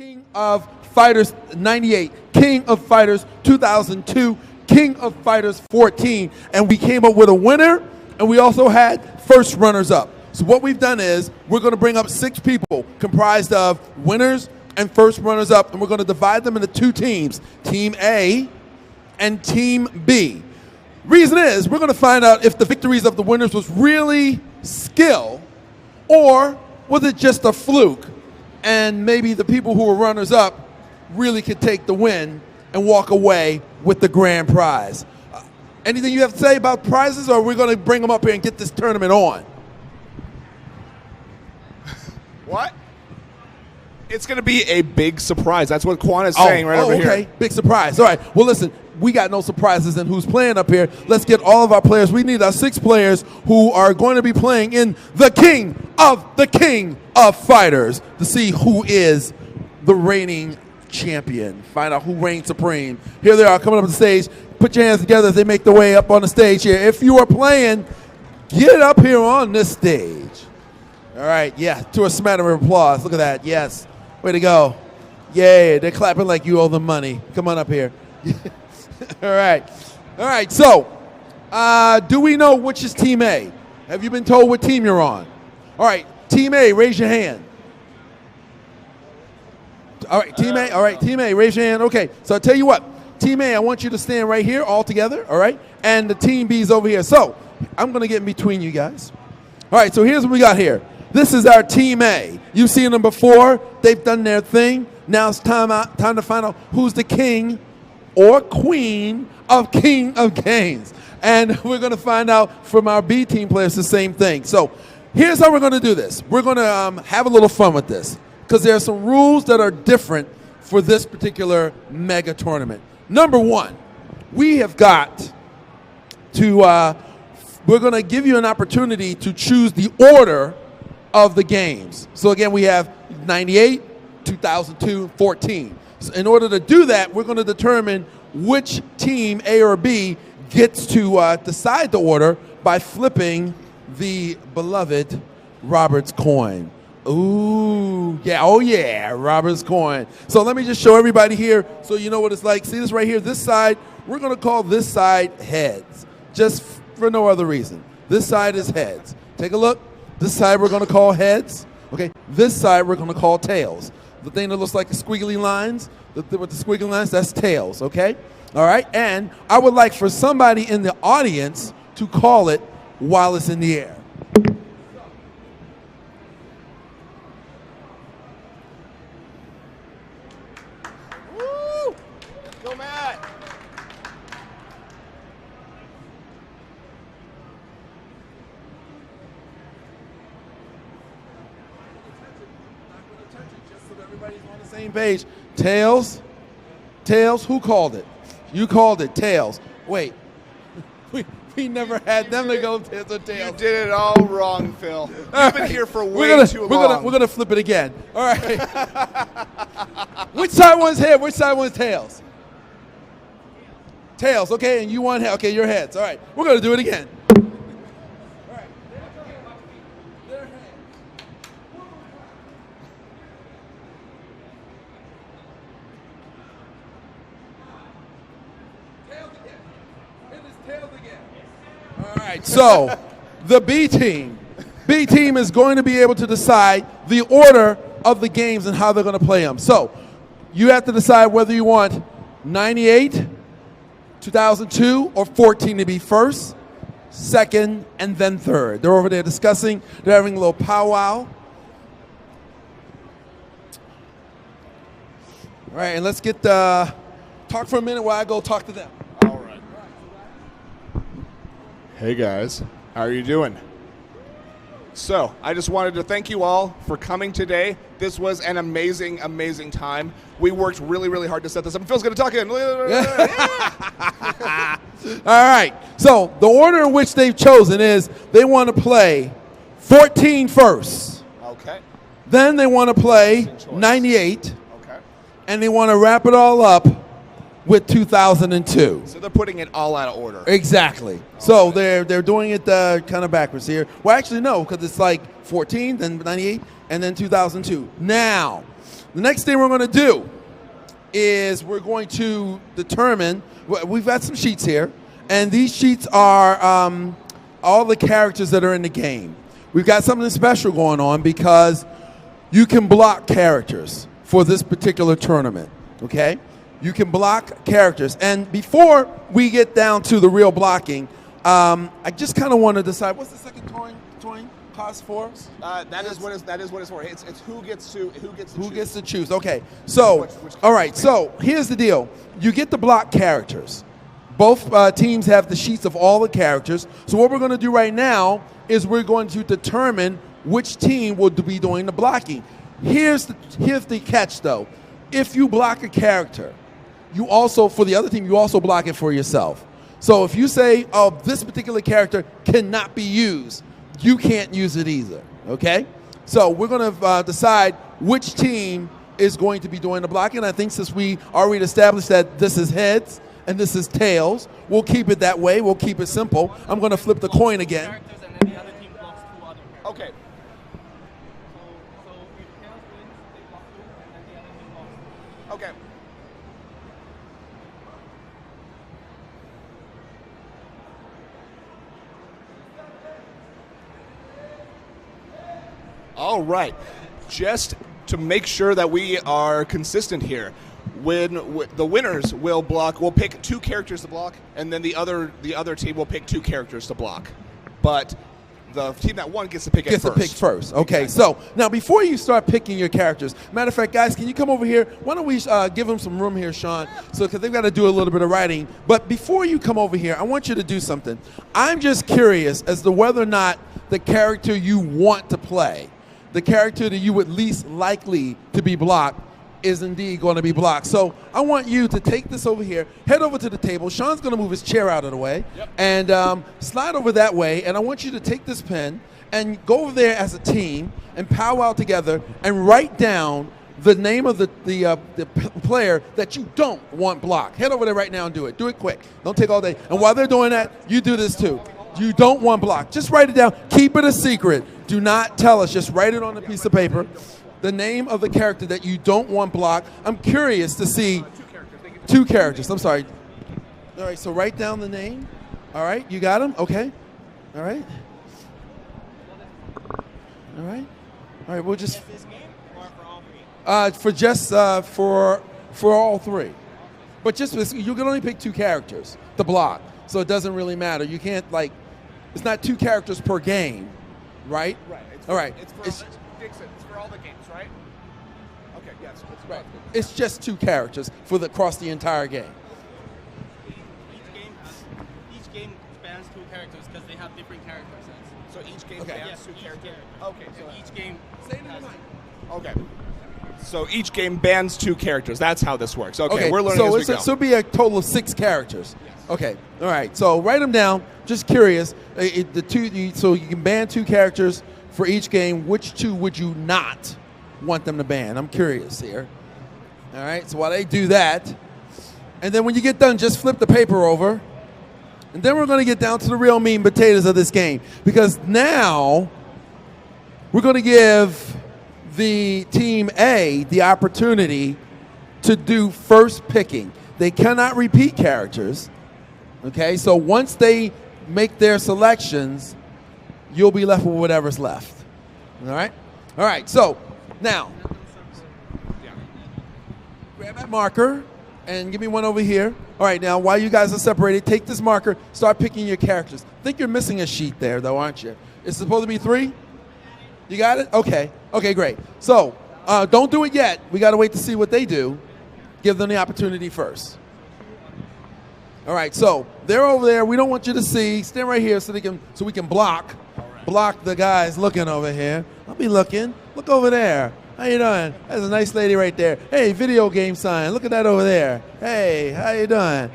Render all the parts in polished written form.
King of Fighters 98, King of Fighters 2002, King of Fighters 14, and we came up with a winner, and we also had first runners-up. So what we've done is we're going to bring up 6 people comprised of winners and first runners-up, and we're going to divide them into 2 teams, Team A and Team B. Reason is we're going to find out if the victories of the winners was really skill or was it just a fluke, and maybe the people who were runners-up really could take the win and walk away with the grand prize. Anything you have to say about prizes, or are we going to bring them up here and get this tournament on? What? It's going to be a big surprise. That's what Quan is saying over here. Okay, big surprise. All right, well, listen, we got no surprises in who's playing up here. Let's get all of our players. We need our 6 players who are going to be playing in the King of Fighters to see who is the reigning champion. Find out who reigns supreme. Here they are coming up on the stage. Put your hands together as they make their way up on the stage here. If you are playing, get up here on this stage. All right, yeah, to a smattering of applause. Look at that, yes. Way to go. Yay, they're clapping like you owe them money. Come on up here. All right, so do we know which is Team A? Have you been told what team you're on? All right, Team A, raise your hand. All right, Team A, raise your hand. Okay, so I'll tell you what. Team A, I want you to stand right here all together, all right? And the Team B is over here. So I'm going to get in between you guys. All right, so here's what we got here. This is our Team A. You've seen them before. They've done their thing. Now it's time to find out who's the king or queen of King of Games. And we're going to find out from our B team players the same thing. So here's how we're going to do this. We're going to have a little fun with this because there are some rules that are different for this particular mega tournament. Number 1, we have got to, we're going to give you an opportunity to choose the order of the games. So again, we have 98, 2002, 14. So in order to do that, we're going to determine which team, A or B, gets to decide the order by flipping the beloved Robert's coin. Ooh, yeah, oh yeah, Robert's coin. So let me just show everybody here so you know what it's like. See this right here, this side, we're going to call this side heads, just for no other reason. This side is heads. Take a look. This side we're going to call heads. Okay, this side we're going to call tails. The thing that looks like the squiggly lines, with the squiggly lines, that's tails, okay? All right, and I would like for somebody in the audience to call it while it's in the air. Woo! Go Matt! Everybody's on the same page. Tails. Tails, who called it? You called it, tails. Wait, we never had them to go tails or tails. You did it all wrong, Phil. You've been here for way too long. We're gonna flip it again. All right. Which side wants head? Which side wants tails? Tails, okay, and you want head. Okay, your heads. All right, we're gonna do it again. All right, so the B team is going to be able to decide the order of the games and how they're going to play them. So you have to decide whether you want 98, 2002, or 14 to be first, second, and then third. They're over there discussing. They're having a little powwow. All right, and let's get talk for a minute while I go talk to them. All right. Hey guys, how are you doing? So, I just wanted to thank you all for coming today. This was an amazing, amazing time. We worked really, really hard to set this up. Phil's going to talk in. All right. So, the order in which they've chosen is they want to play 14 first. Okay. Then they want to play 98. Okay. And they want to wrap it all up with 2002. So they're putting it all out of order. Exactly. Okay. So they're doing it kind of backwards here. Well, actually, no, because it's like 14, then 98, and then 2002. Now, the next thing we're going to do is we're going to determine, we've got some sheets here, and these sheets are all the characters that are in the game. We've got something special going on because you can block characters for this particular tournament, okay? You can block characters. And before we get down to the real blocking, I just kind of want to decide, what's the second toy cost for? That is what it's for. It's who gets to Who gets to choose? Okay. So, all right. So here's the deal. You get to block characters. Both teams have the sheets of all the characters. So what we're going to do right now is we're going to determine which team will be doing the blocking. Here's the catch, though. If you block a character, you also, for the other team, you also block it for yourself. So if you say, oh, this particular character cannot be used, you can't use it either, okay? So we're going to decide which team is going to be doing the blocking. I think since we already established that this is heads and this is tails, we'll keep it that way. We'll keep it simple. I'm going to flip the coin again. Okay. Okay. All right. Just to make sure that we are consistent here, when the winners will block, we'll pick 2 characters to block, and then the other team will pick 2 characters to block. But the team that won gets to pick Gets to pick first. Okay, so now before you start picking your characters, matter of fact, guys, can you come over here? Why don't we give them some room here, Sean? So because they've got to do a little bit of writing. But before you come over here, I want you to do something. I'm just curious as to whether or not the character you want to play, the character that you would least likely to be blocked, is indeed going to be blocked. So I want you to take this over here, head over to the table. Sean's going to move his chair out of the way, and slide over that way. And I want you to take this pen and go over there as a team and powwow together and write down the name of the player that you don't want blocked. Head over there right now and do it. Do it quick. Don't take all day. And while they're doing that, you do this too. You don't want blocked. Just write it down. Keep it a secret. Do not tell us. Just write it on a piece of paper. The name of the character that you don't want blocked. I'm curious to see 2 characters. I'm sorry. All right, so write down the name. All right, you got them? Okay. All right. All right. All right, we'll just for just for all 3. But just you can only pick 2 characters to block. So it doesn't really matter. You can't it's not 2 characters per game, right? Right. All right. It's for all the games, right? Okay. Yes. It's right. It's just 2 characters across the entire game. Each game spans 2 characters because they have different character sets. So each game bans 2 characters. Okay. So each game has. Okay. So each game bans 2 characters. That's how this works. Okay. We're learning so as we go. So it'll be a total of 6 characters. Yes. Okay. All right. So write them down. Just curious. So you can ban 2 characters for each game. Which 2 would you not want them to ban? I'm curious here. All right. So while they do that, and then when you get done, just flip the paper over, and then we're going to get down to the real meat and potatoes of this game, because now we're going to give the team A the opportunity to do first picking. They cannot repeat characters. Okay, so once they make their selections, you'll be left with whatever's left. All right? All right, so now, grab that marker and give me one over here. All right, now while you guys are separated, take this marker, start picking your characters. I think you're missing a sheet there, though, aren't you? It's supposed to be 3? You got it? Okay. Okay, great. So don't do it yet. We got to wait to see what they do. Give them the opportunity first. All right, so they're over there. We don't want you to see. Stand right here so we can block the guys looking over here. I'll be looking. Look over there. How you doing? That's a nice lady right there. Hey, video game sign. Look at that over there. Hey, how you doing?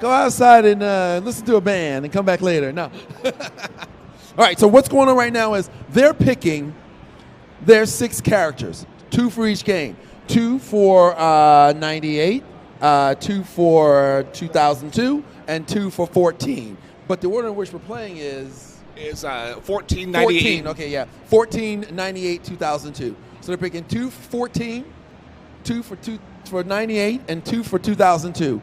Go outside and listen to a band and come back later. No. All right, so what's going on right now is they're picking their 6 characters, 2 for each game. 2 for 98, 2 for 2002, and 2 for 14. But the order in which we're playing is 1498. 14, okay, yeah. 14, 98, 2002. So they're picking 2 for 14 2 for 98, and 2 for 2002.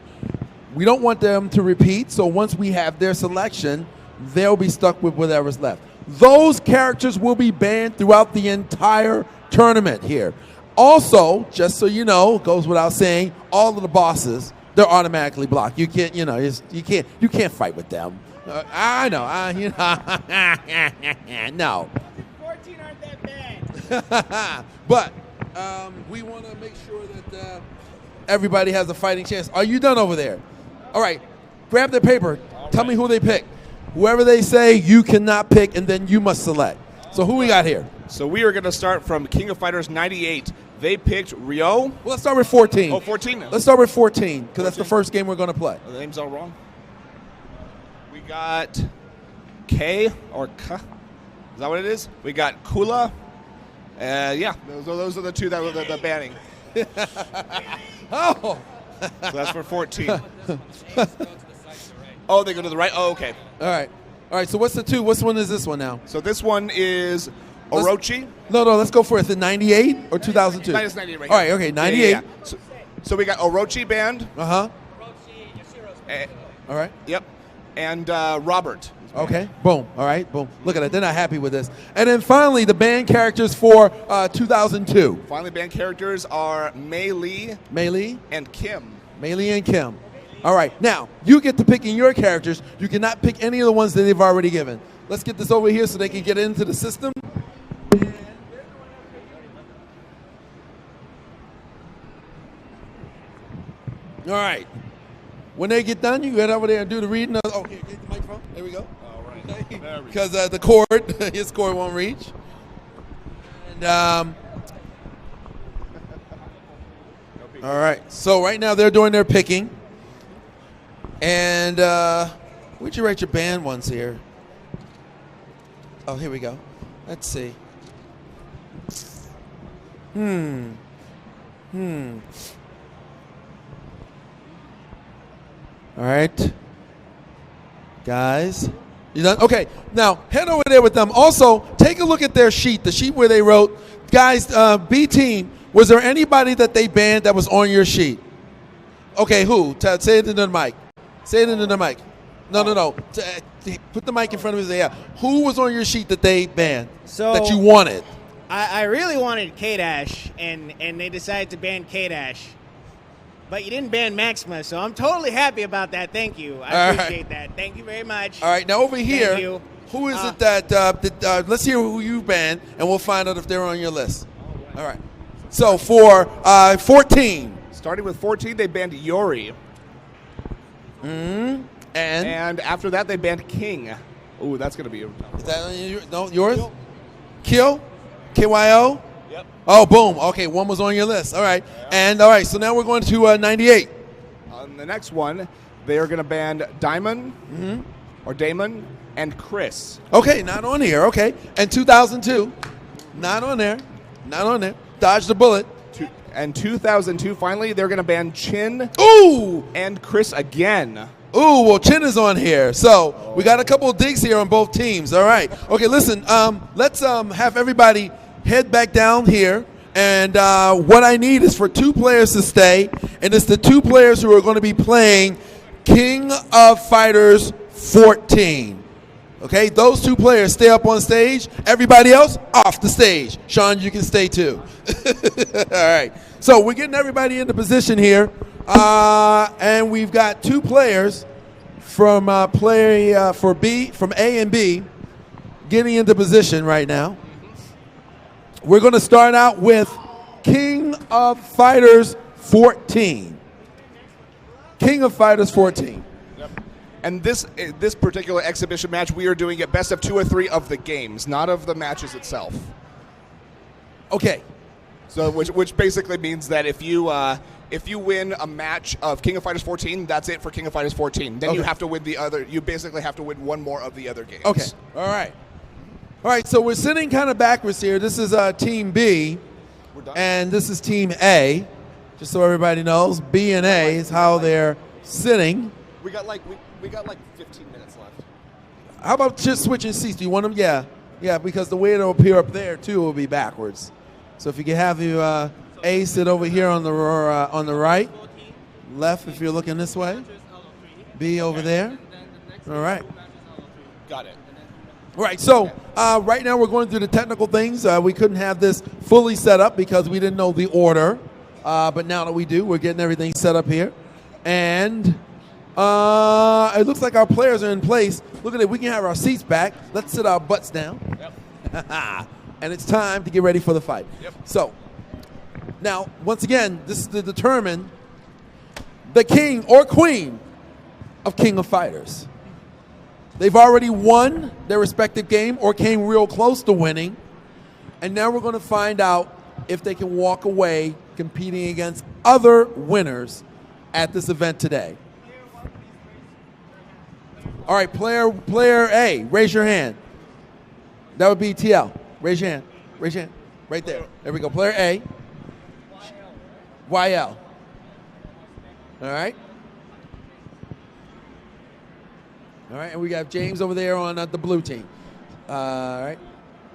We don't want them to repeat, so once we have their selection, they'll be stuck with whatever's left. Those characters will be banned throughout the entire tournament here. Also, just so you know, goes without saying, all of the bosses, they're automatically blocked. You can't, you can't fight with them. I know, no. 14 aren't that bad. But we want to make sure that everybody has a fighting chance. Are you done over there? All right, grab the paper. Tell me who they pick. Whoever they say, you cannot pick, and then you must select. So who we got here? So we are going to start from King of Fighters 98. They picked Ryo. Well, let's start with 14. Oh, 14. Let's start with 14, because that's the first game we're going to play. The name's all wrong. We got K or K. Is that what it is? We got Kula. Yeah, those are the two that were the banning. Oh. So that's for 14. Oh, they go to the right? Oh, okay. All right, so what's the two? Which one is this one now? So this one is Orochi. No, let's go for it. The 98 or 2002? Minus 98 right All here. right, okay, 98. Yeah. So we got Orochi band. Uh-huh. All right. Yep. And Robert. Okay, boom. All right, boom. Look at that. They're not happy with this. And then finally, the band characters for 2002. Finally, band characters are Mei Li and Kim. Mei Li and Kim. All right, now, you get to picking your characters. You cannot pick any of the ones that they've already given. Let's get this over here so they can get into the system. All right. When they get done, you get over there and do the reading. Oh, here, get the microphone. There we go. All right. Because the cord, his cord won't reach. And all right. So right now they're doing their picking. And where'd you write your band ones here? Oh, here we go. Let's see. All right. Guys. You done? Okay. Now, head over there with them. Also, take a look at their sheet, the sheet where they wrote, guys, B team, was there anybody that they banned that was on your sheet? Okay, who? Say it into the mic. Say it into the mic. No. Put the mic in front of me. Yeah. Who was on your sheet that they banned that you wanted? I really wanted K-Dash, and they decided to ban K-Dash. But you didn't ban Maxima, so I'm totally happy about that. Thank you. I appreciate that. Thank you very much. All right, now over here, Thank you. who is it that, let's hear who you banned, and we'll find out if they're on your list. All right. So for 14. Starting with 14, they banned Yori. And after that, they banned King. Ooh, that's going to be a is that yours? Kill? KYO? Yep. Oh, boom. Okay, one was on your list. All right. Yeah. And all right, so now we're going to 98. On the next one, they are going to ban Diamond or Damon and Chris. Okay, not on here. Okay. And 2002, not on there. Not on there. Dodge the bullet. And 2002, finally, they're going to ban Chin. Ooh! And Chris again. Ooh, well, Chin is on here. So we got a couple of digs here on both teams. All right. Okay, listen, let's have everybody head back down here. And what I need is for two players to stay. And it's the two players who are going to be playing King of Fighters 14. Okay, those two players stay up on stage. Everybody else, off the stage. Sean, you can stay too. All right. So we're getting everybody into position here. And we've got two players from from A and B getting into position right now. We're going to start out with King of Fighters 14. King of Fighters 14. And this particular exhibition match, we are doing it best of 2 or 3 of the games, not of the matches itself. Okay. So which basically means that if you win a match of King of Fighters 14, that's it for King of Fighters 14. Then you have to win the other. You basically have to win one more of the other games. Okay. All right. All right. So we're sitting kind of backwards here. This is Team B, and this is Team A. Just so everybody knows, B and A is how they're sitting. We got like 15 minutes left. How about just switching seats? Do you want them? Yeah, because the way it'll appear up there too will be backwards. So if you can have you A A sit over here on the right. Left if you're looking this way. B over there. All right. Got it. All right, so right now we're going through the technical things. We couldn't have this fully set up because we didn't know the order. But now that we do, we're getting everything set up here. And it looks like our players are in place. Look at it. We can have our seats back. Let's sit our butts down. Yep. And it's time to get ready for the fight. Yep. So now, once again, this is to determine the king or queen of King of Fighters. They've already won their respective game or came real close to winning. And now we're going to find out if they can walk away competing against other winners at this event today. All right, player A, raise your hand. That would be TL. Raise your hand. Raise your hand. Right there. There we go. Player A. YL. All right. All right, and we got James over there on the blue team. All right.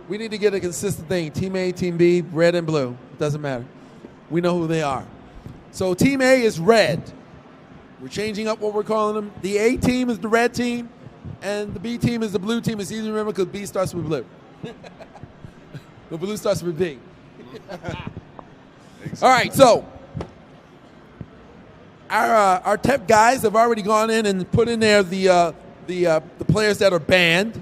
We need to get a consistent thing. Team A, Team B, red and blue. It doesn't matter. We know who they are. So Team A is red. We're changing up what we're calling them. The A team is the red team, and the B team is the blue team. It's easy to remember because B starts with blue. The blue starts with B. All right, so our tech guys have already gone in and put in there the players that are banned.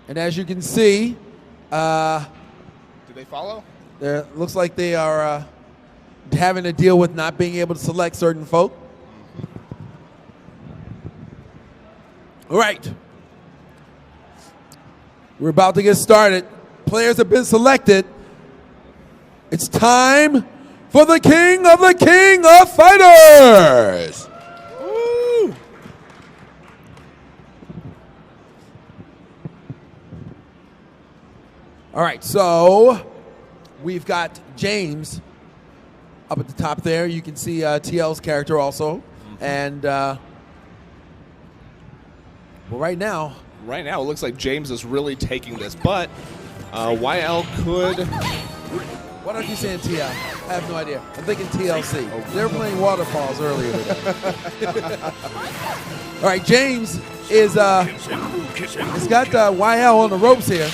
And as you can see, Do they follow? looks like they are having to deal with not being able to select certain folk. All right. We're about to get started. Players have been selected. It's time for the King of Fighters. Woo! All right, so we've got James up at the top there. You can see TL's character also. And well, right now, It looks like James is really taking this, but YL could. what are you saying, TL? I have no idea. I'm thinking TLC. They were playing waterfalls earlier today. All right, James is has got YL on the ropes here.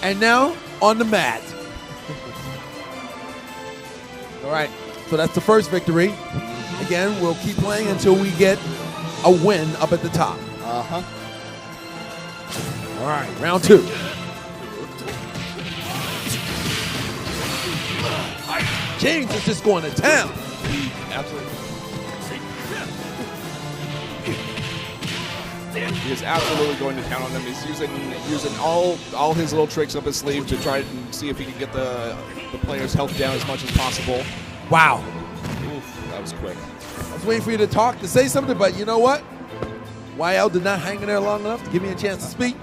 And now on the mat. All right, so that's the first victory. Again, we'll keep playing until we get a win up at the top. Uh-huh. All right, round two. James is just going to town. Absolutely. He is absolutely going to town on them. He's using all his little tricks up his sleeve to try and see if he can get the player's health down as much as possible. Wow. Oof, that was quick. I was waiting for you to talk, to say something, but you know what? YL did not hang in there long enough to give me a chance to speak.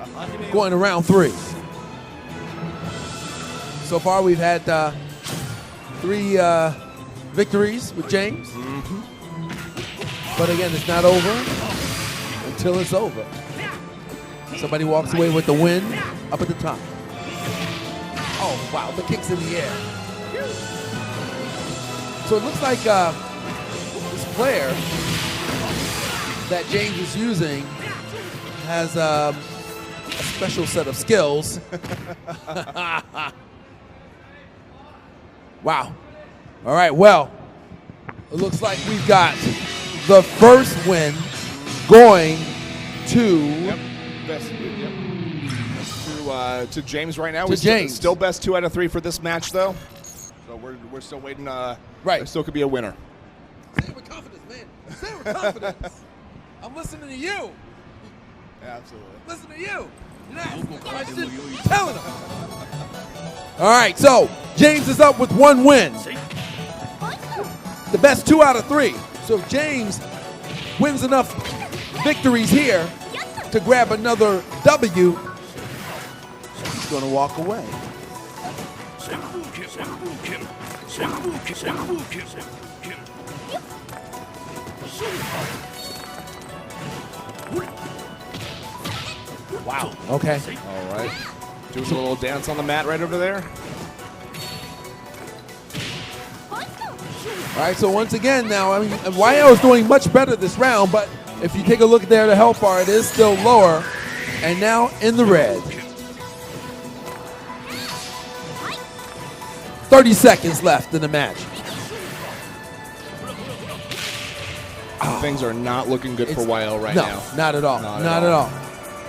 Going to round three. So far, we've had 3 victories with James. But again, it's not over until it's over. Somebody walks away with the win up at the top. Oh, wow, the kick's in the air. So it looks like this player that James is using has a special set of skills. Wow. All right, well, it looks like we've got the first win going to to James right now. To James. Still best 2 out of 3 for this match, though. So we're still waiting. Right. There still could be a winner. Say it with confidence, man. Say it with confidence. I'm listening to you. Absolutely. Listen to you. You're not asking the question, you're telling them. All right, so James is up with 1 win. The best 2 out of 3. So if James wins enough victories here to grab another W, he's going to walk away. Wow. Okay. All right. Doing a little dance on the mat right over there. All right, so once again now, I mean, YL is doing much better this round, but if you take a look there, the health bar, it is still lower, and now in the red. 30 seconds left in the match. Things are not looking good for YL right now. No, not at all. Not Not at at all. all.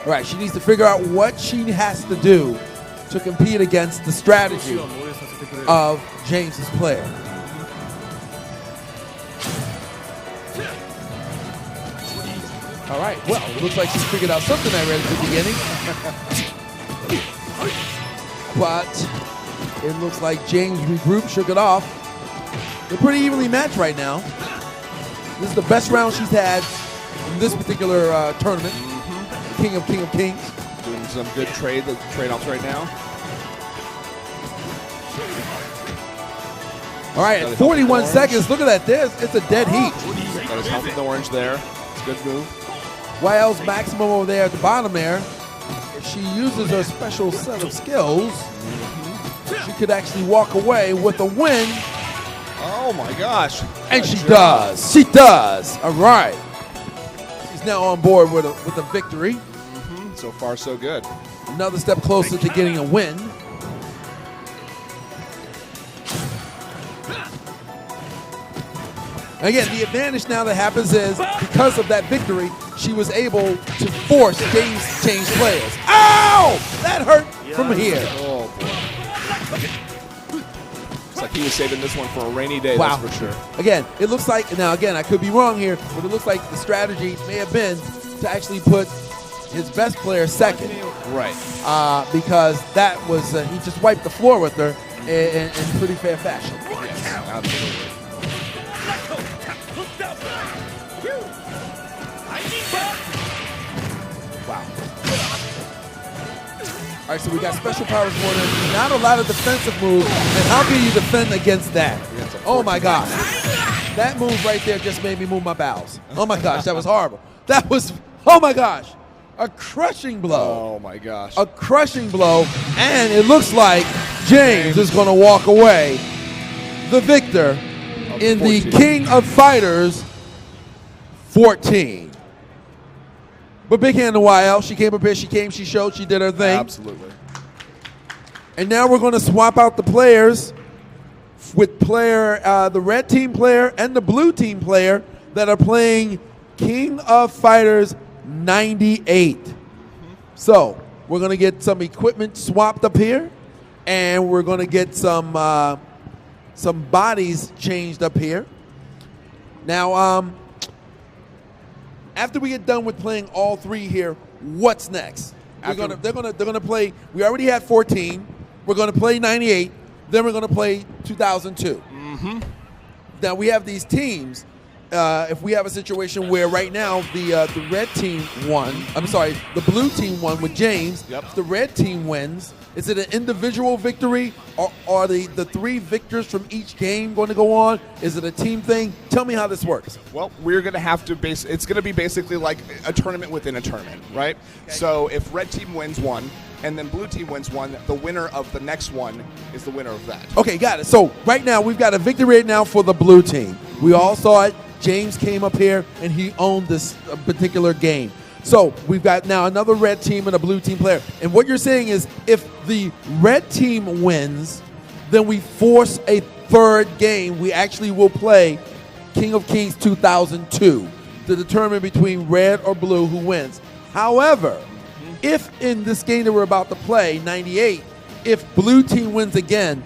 All right, she needs to figure out what she has to do to compete against the strategy of James's player. All right, well, it looks like she's figured out something I read at the beginning. But it looks like James regrouped, shook it off. They're pretty evenly matched right now. This is the best round she's had in this particular tournament. King of Kings. Doing some good trade-offs right now. All right, at 41 seconds, look at that. It's a dead heat. Got his help in the orange there. It's a good move. YL's maximum over there at the bottom there. If she uses her special set of skills, she could actually walk away with a win. Oh my gosh. And she does. She does. All right. She's now on board with a victory. So far, so good. Another step closer to getting a win. Again, the advantage now that happens is because of that victory, she was able to force James to change players. Ow! That hurt from here. Oh boy. Looks like he was saving this one for a rainy day, Wow. that's for sure. Again, it looks like, now again, I could be wrong here, but it looks like the strategy may have been to actually put his best player second. Right. Because that was, he just wiped the floor with her in pretty fair fashion. Yes, absolutely. Wow. All right, so we got special powers more than not a lot of defensive moves, and how can you defend against that? Oh my gosh. That move right there just made me move my bowels. Oh my gosh, that was horrible. That was, oh my gosh, a crushing blow. Oh my gosh. A crushing blow, and it looks like James is going to walk away the victor in the 14. King of Fighters 14. But big hand to YL. She came up here, she came, she showed, she did her thing. Absolutely. And now we're going to swap out the players with the red team player and the blue team player that are playing King of Fighters 98. So we're going to get some equipment swapped up here, and we're going to get some bodies changed up here. Now, after we get done with playing all three here, what's next? They're gonna play. We already had 14. We're gonna play 98. Then we're gonna play 2002. Now we have these teams. If we have a situation where right now the red team won, the blue team won with James. Yep. The red team wins. Is it an individual victory, or are the three victors from each game going to go on? Is it a team thing? Tell me how this works. Well, we're going to have to it's going to be basically like a tournament within a tournament, right? Okay. So if red team wins one, and then blue team wins one, the winner of the next one is the winner of that. Okay, got it. So right now we've got a victory right now for the blue team. We all saw it. James came up here and he owned this particular game. So we've got now another red team and a blue team player. And what you're saying is if the red team wins, then we force a third game. We actually will play King of Kings 2002 to determine between red or blue who wins. However, if in this game that we're about to play, 98, if blue team wins again,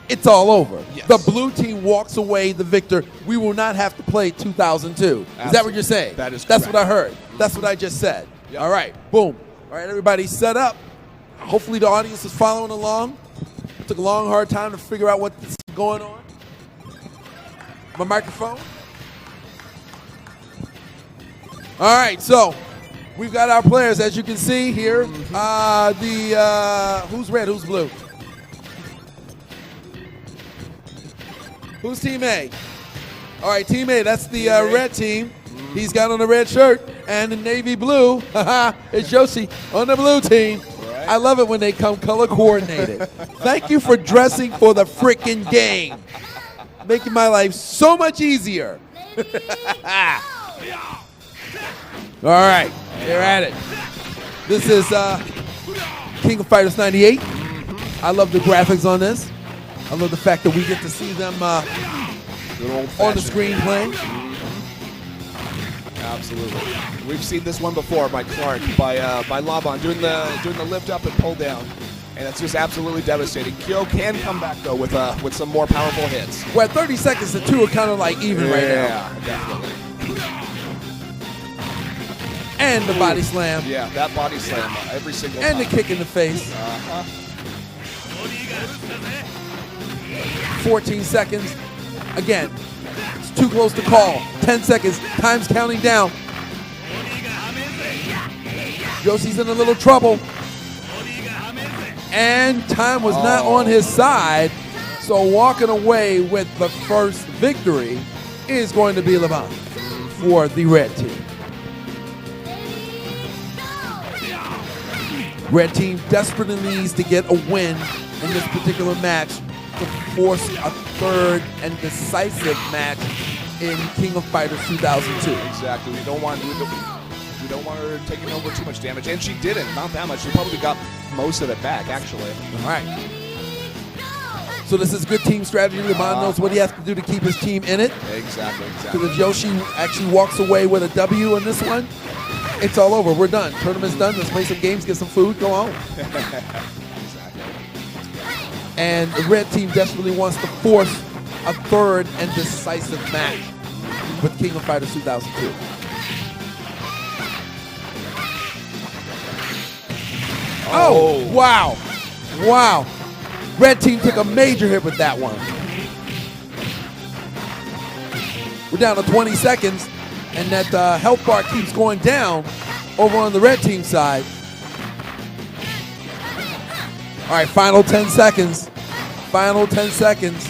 it's all over. Yes. The blue team walks away the victor. We will not have to play 2002. Absolutely. Is that what you're saying? That is That's correct. what I heard. That's what I just said. Yep. All right, boom. All right, everybody set up. Hopefully the audience is following along. It took a long, hard time to figure out what's going on. My microphone. All right, so we've got our players, as you can see here. Who's red, who's blue? Who's Team A? All right, Team A, that's the red team. He's got on the red shirt and the navy blue. It's Yoshi on the blue team. Right. I love it when they come color coordinated. Thank you for dressing for the freaking game. making my life so much easier. All right, they're at it. This is King of Fighters 98. I love the graphics on this. I love the fact that we get to see them on the screen playing. Absolutely. We've seen this one before by Clark, by Laban, doing the lift up and pull down. And it's just absolutely devastating. Kyo can come back, though, with some more powerful hits. Well, at 30 seconds, the two are kind of like even right now. Yeah, definitely. And the body slam. Yeah, that body slam every single And time. the kick in the face. 14 seconds. Again, it's too close to call. 10 seconds. Time's counting down. Yoshi's in a little trouble. And time was not on his side. So walking away with the first victory is going to be Laban for the red team. Red team desperately needs to get a win in this particular match to force a third and decisive match in King of Fighters 2002. Exactly. We don't want her taking over too much damage, and she didn't. Not that much. She probably got most of it back, actually. All right. So this is good team strategy. Laban knows what he has to do to keep his team in it. Exactly. Because if Yoshi actually walks away with a W in this one, it's all over. We're done. Tournament's done. Let's play some games, get some food, go home. Exactly. And the red team desperately wants to force a third and decisive match with King of Fighters 2002. Oh, wow. Wow. Red team took a major hit with that one. We're down to 20 seconds, and that health bar keeps going down over on the red team side. All right, final 10 seconds. Final 10 seconds.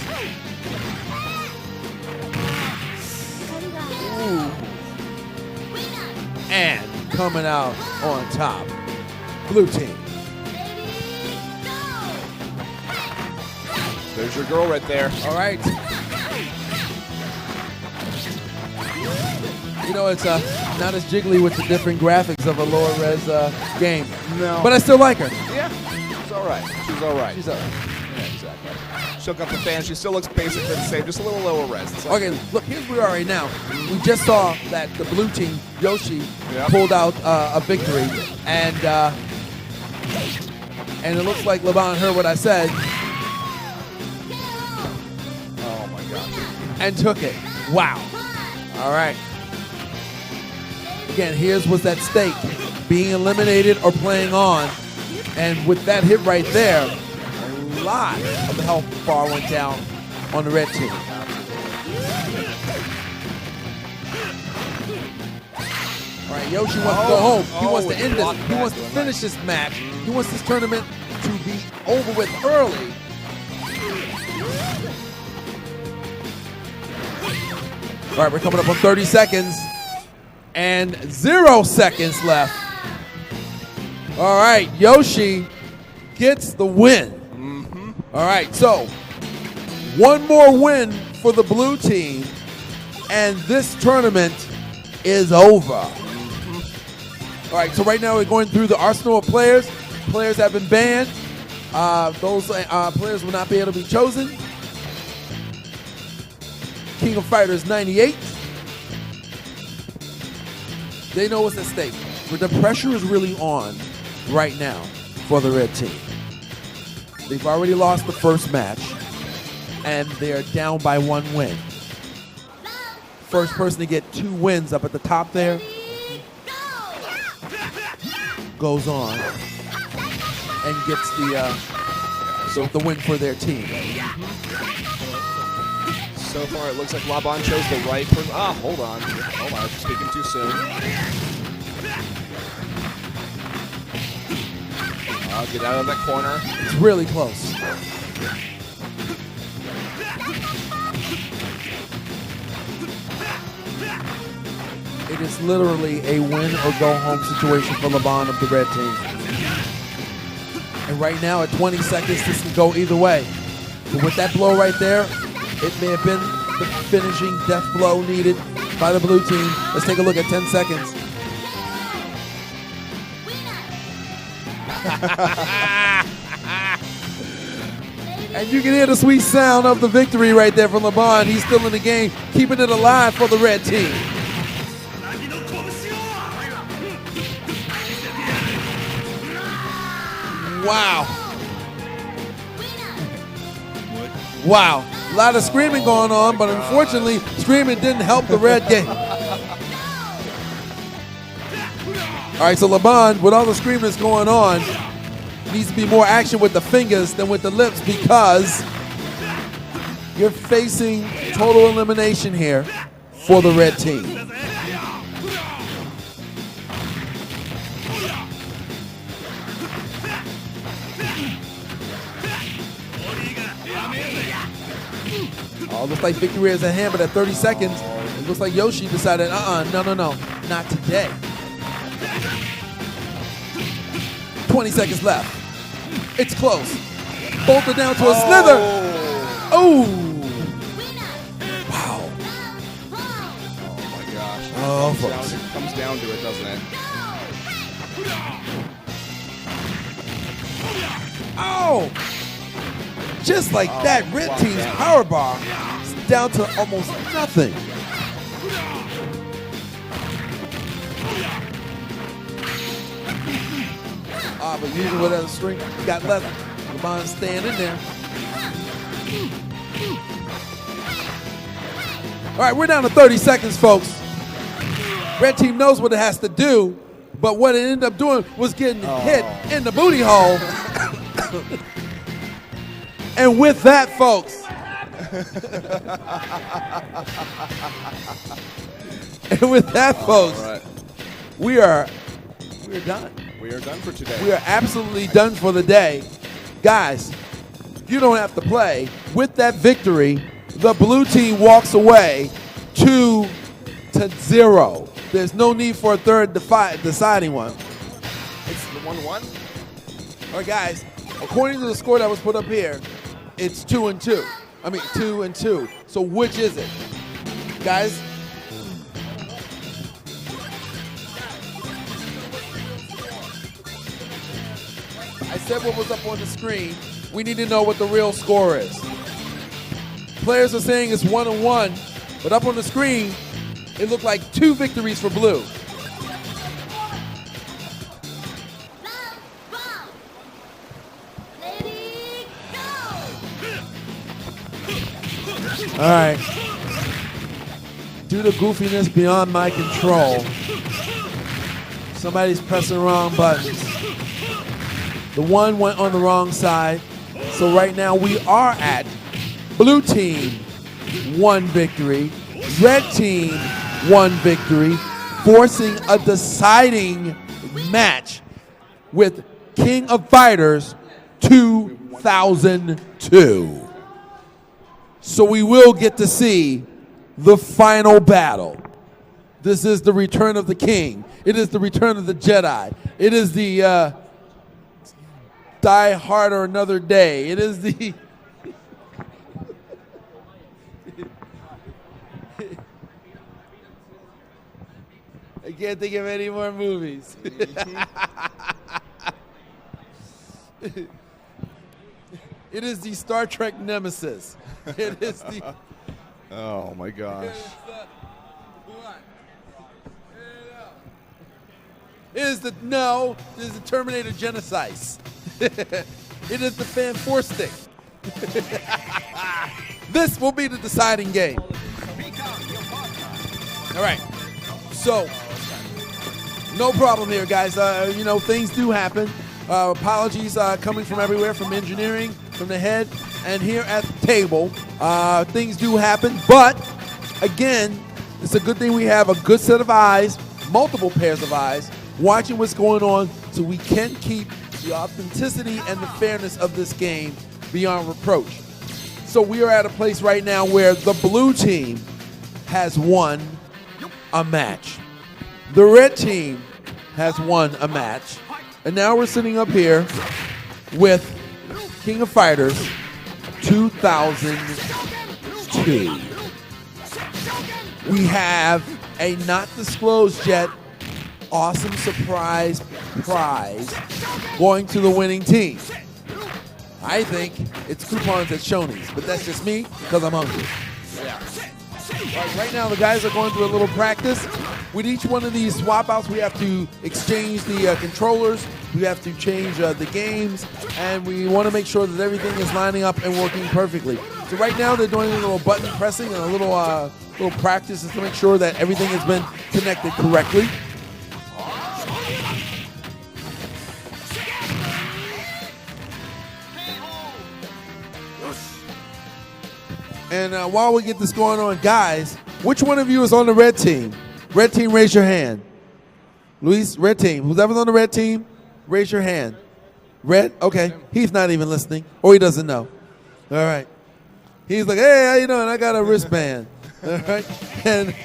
Ooh. And coming out on top, blue team. There's your girl right there. All right. You know, it's not as jiggly with the different graphics of a lower res game. No. But I still like her. Yeah, she's all right. She's all right. She's all right. Yeah, exactly. She'll got the fan. She still looks basically the same, just a little lower res. It's like, Okay, look, here's where we are right now. We just saw that the blue team, Yoshi, Yep. pulled out a victory. And it looks like Laban heard what I said oh my gosh. and took it. Wow. All right. Again, here's what's at stake. Being eliminated or playing on. And with that hit right there, a lot of the health bar went down on the red team. All right, Yoshi wants to go home. He wants to end this. He wants to finish this match. He wants this tournament to be over with early. All right, we're coming up on 30 seconds. And 0 seconds left. All right, Yoshi gets the win. All right, so one more win for the blue team, and this tournament is over. All right, so right now we're going through the arsenal of players. Players have been banned. Those players will not be able to be chosen. King of Fighters 98. They know what's at stake. But the pressure is really on right now for the red team. They've already lost the first match, and they are down by 1 win. First person to get 2 wins up at the top there goes on and gets the win for their team. So far, it looks like Laban chose the right person. Hold on. Hold on, I'm speaking too soon. I'll get out of that corner. It's really close. It is literally a win or go home situation for Laban of the red team. And right now at 20 seconds, this can go either way. But with that blow right there, It may have been the finishing death blow needed by the blue team. Let's take a look at 10 seconds. And you can hear the sweet sound of the victory right there from LeBron. He's still in the game, keeping it alive for the red team. Wow. Wow. A lot of screaming going on, but unfortunately, screaming didn't help the red game. All right, so LeBron, with all the screaming that's going on, needs to be more action with the fingers than with the lips because you're facing total elimination here for the red team. Oh, looks like victory is at hand, but at 30 seconds, it looks like Yoshi decided, no, not today. 20 seconds left. It's close. Both are down to a slither. Oh. Wow. Oh my gosh. Oh, It comes down to it, doesn't it? Oh. Just like that, red team's power bar is down to almost nothing. But using whatever strength he got left, LeBron staying in there. All right, we're down to 30 seconds, folks. Red team knows what it has to do, but what it ended up doing was getting hit in the booty hole. And with that, folks, we're done. We are done for today. We are absolutely done for the day. Guys, you don't have to play. With that victory, the blue team walks away 2-0. There's no need for a third deciding one. It's the 1-1. All right, guys, according to the score that was put up here, it's 2-2. I mean, 2-2. So which is it? Guys? I said what was up on the screen. We need to know what the real score is. Players are saying it's 1-1, but up on the screen, it looked like 2 victories for blue. All right. Due to goofiness beyond my control, somebody's pressing the wrong buttons. The one went on the wrong side. So right now we are at blue team 1 victory, red team 1 victory, forcing a deciding match with King of Fighters 2002. So we will get to see the final battle. This is the return of the king. It is the return of the Jedi. It is the Die Harder Another Day. It is the I can't think of any more movies. It is the Star Trek Nemesis. It is the Oh my gosh. It is the Terminator Genesis. It is the Fan Force Stick. This will be the deciding game. All right. So, no problem here, guys. Things do happen. Apologies coming from everywhere, from engineering, from the head, and here at the table. Things do happen, but again, it's a good thing we have a good set of eyes, multiple pairs of eyes, watching what's going on so we can keep the authenticity and the fairness of this game beyond reproach. So we are at a place right now where the blue team has won a match. The red team has won a match. And now we're sitting up here with King of Fighters 2002. 2. We have a not disclosed yet awesome surprise prize going to the winning team. I think it's coupons at Shoney's, but that's just me because I'm hungry. Right now, the guys are going through a little practice. With each one of these swap outs, we have to exchange the controllers, we have to change the games, and we want to make sure that everything is lining up and working perfectly. So right now, they're doing a little button pressing and a little practice to make sure that everything has been connected correctly. And while we get this going on, guys, which one of you is on the red team? Red team, raise your hand. Luis, red team. Who's ever on the red team, raise your hand. Red? Okay. He's not even listening, or he doesn't know. All right. He's like, hey, how you doing? I got a wristband. All right. And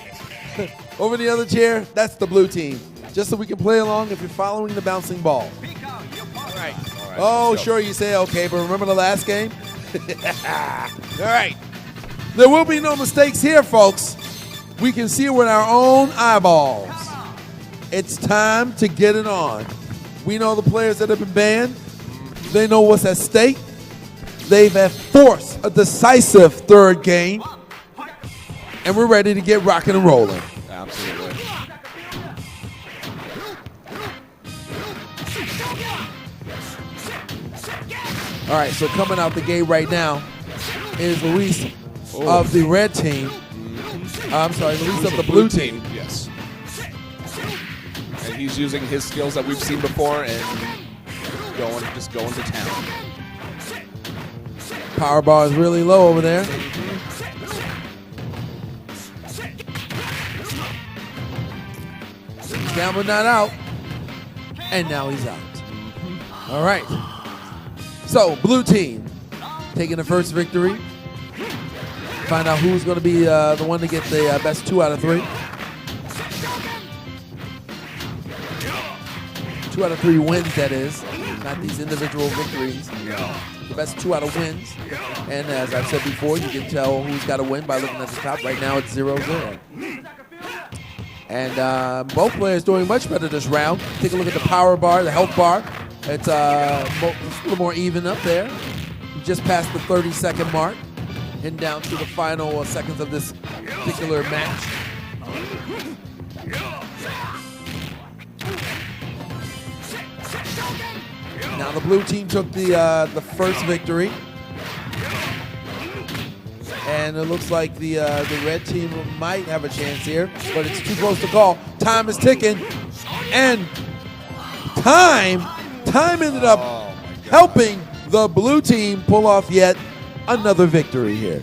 over the other chair, that's the blue team. Just so we can play along if you're following the bouncing ball. All right. Oh, sure, you say okay, but remember the last game? All right. There will be no mistakes here, folks. We can see it with our own eyeballs. It's time to get it on. We know the players that have been banned. They know what's at stake. They've forced a decisive third game. And we're ready to get rocking and rolling. Absolutely. All right, so coming out the gate right now is Luis of the red team. I'm sorry, Luis of the blue team. Yes. And he's using his skills that we've seen before and just going to town. Power bar is really low over there. He's down but not out. And now he's out. All right. So, blue team taking the first victory. Find out who's going to be the one to get the best 2 out of 3. 2 out of 3 wins, that is. Not these individual victories. The best 2 out of wins. And as I've said before, you can tell who's got a win by looking at the top. Right now, it's 0-0. And both players doing much better this round. Take a look at the power bar, the health bar. It's a little more even up there. We just passed the 30-second mark. Heading down to the final seconds of this particular match. Now the blue team took the first victory. And it looks like the red team might have a chance here, but it's too close to call. Time is ticking, and time ended up helping the blue team pull off yet another victory here.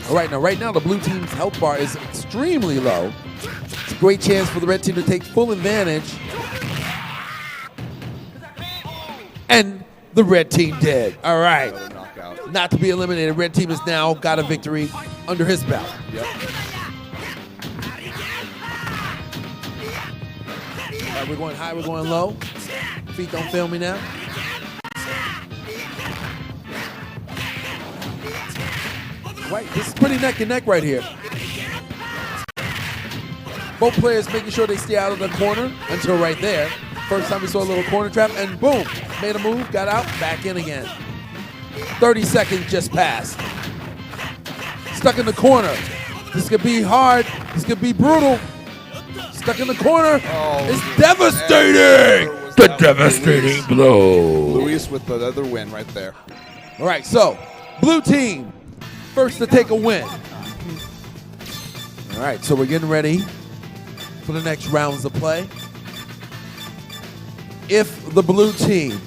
All right, right now the blue team's health bar is extremely low. It's a great chance for the red team to take full advantage. And the red team did. All right. Not to be eliminated. Red team has now got a victory under his belt. Yep. All right, we're going high, we're going low. Feet don't fail me now. Right, this is pretty neck and neck right here. Both players making sure they stay out of the corner until right there. First time we saw a little corner trap, and boom, made a move, got out, back in again. 30 seconds just passed. Stuck in the corner. This could be hard. This could be brutal. Stuck in the corner. It's devastating. The devastating blow. Luis with the other win right there. All right, so blue team first to take a win. All right, so we're getting ready for the next rounds of play. If the blue team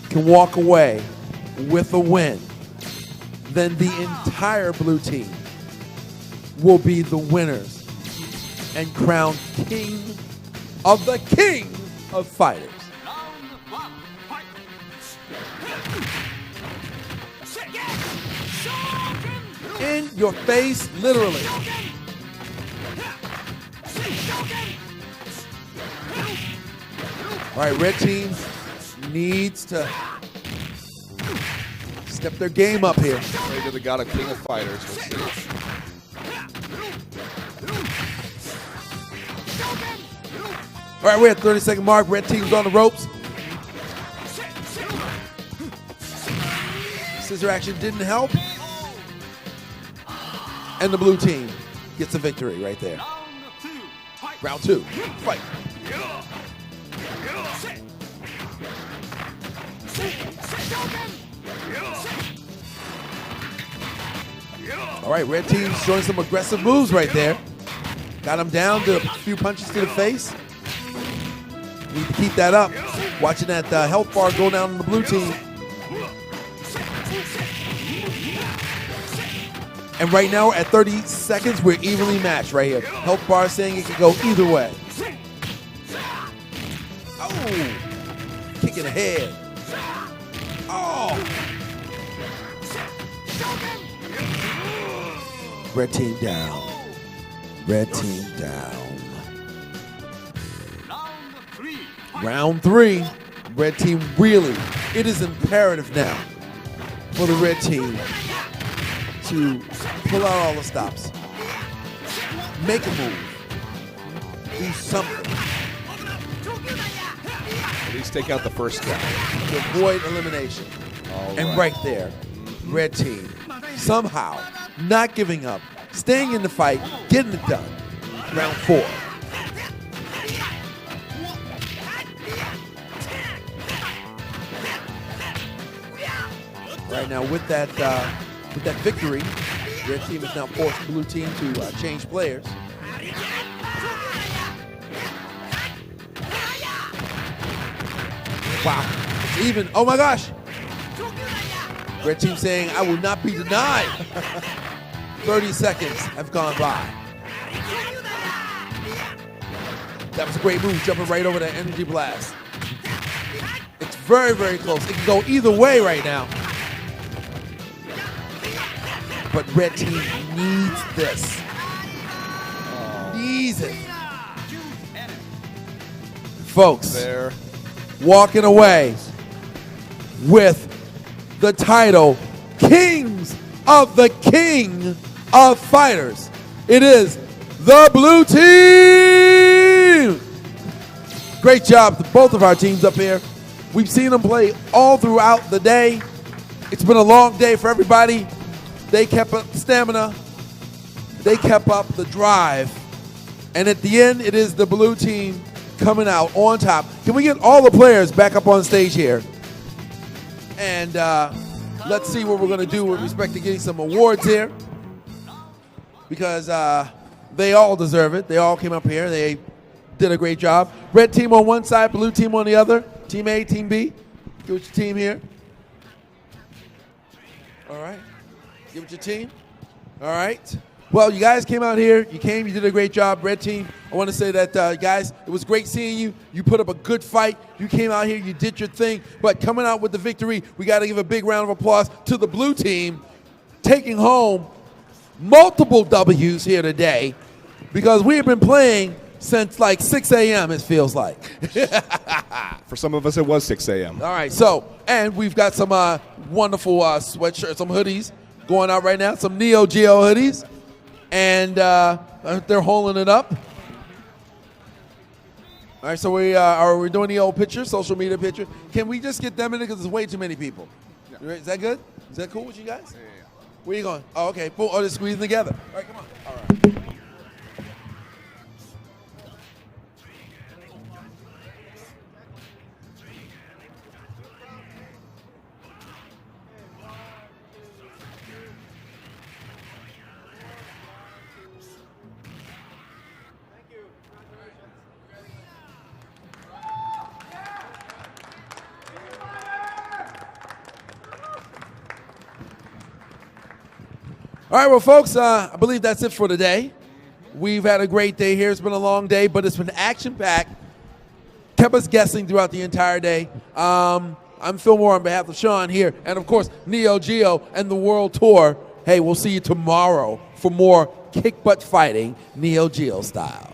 can walk away with a win, then the entire blue team will be the winners and crowned king of fighters. In your face, literally. All right, red team needs to Step their game up here. Pray to the god of King of Fighters. Let's see. All right, we're at the 30-second mark. Red team's on the ropes. Scissor action didn't help. And the blue team gets a victory right there. Round 2, fight. All right, red team showing some aggressive moves right there. Got him down, did a few punches to the face. Need to keep that up. Watching that health bar go down on the blue team. And right now at 30 seconds, we're evenly matched right here. Health bar saying it can go either way. Oh, kick in the head. Oh. Red team down. Red team down. Round 3. Red team really. It is imperative now for the red team to pull out all the stops. Make a move. Do something. At least take out the first guy. To avoid elimination. And right there, red team somehow not giving up, staying in the fight, getting it done. Round 4. Right now, with that victory, red team has now forced the blue team to change players. Wow, it's even. Oh my gosh! Red team saying, "I will not be denied." 30 seconds have gone by. That was a great move, jumping right over that energy blast. It's very, very close. It can go either way right now. But red team needs this. Needs it. Folks, There. walking away with the title, Kings of the King of Fighters. It is the blue team. Great job to both of our teams up here. We've seen them play all throughout the day. It's been a long day for everybody. They kept up the stamina. They kept up the drive. And at the end, it is the blue team coming out on top. Can we get all the players back up on stage here? And let's see what we're going to do with respect to getting some awards here. Because they all deserve it. They all came up here. They did a great job. Red team on one side, blue team on the other. Team A, Team B. Give it your team here. All right. Give it your team. All right. Well, you guys came out here. You came. You did a great job. Red team, I want to say that, guys, it was great seeing you. You put up a good fight. You came out here. You did your thing. But coming out with the victory, we got to give a big round of applause to the blue team, taking home multiple W's here today, because we have been playing since like 6 a.m., it feels like. For some of us, it was 6 a.m. All right, so, and we've got some wonderful sweatshirts, some hoodies going out right now, some Neo Geo hoodies, and they're holding it up. All right, so we're doing the old picture, social media picture. Can we just get them in it because there's way too many people? Yeah. Is that good? Is that cool with you guys? Yeah. Where you going? Oh, okay. Oh, they're squeezing together. All right, come on. All right. All right, well, folks, I believe that's it for today. We've had a great day here. It's been a long day, but it's been action-packed. Kept us guessing throughout the entire day. I'm Phil Moore on behalf of Sean here, and, of course, Neo Geo and the World Tour. Hey, we'll see you tomorrow for more kick-butt fighting Neo Geo style.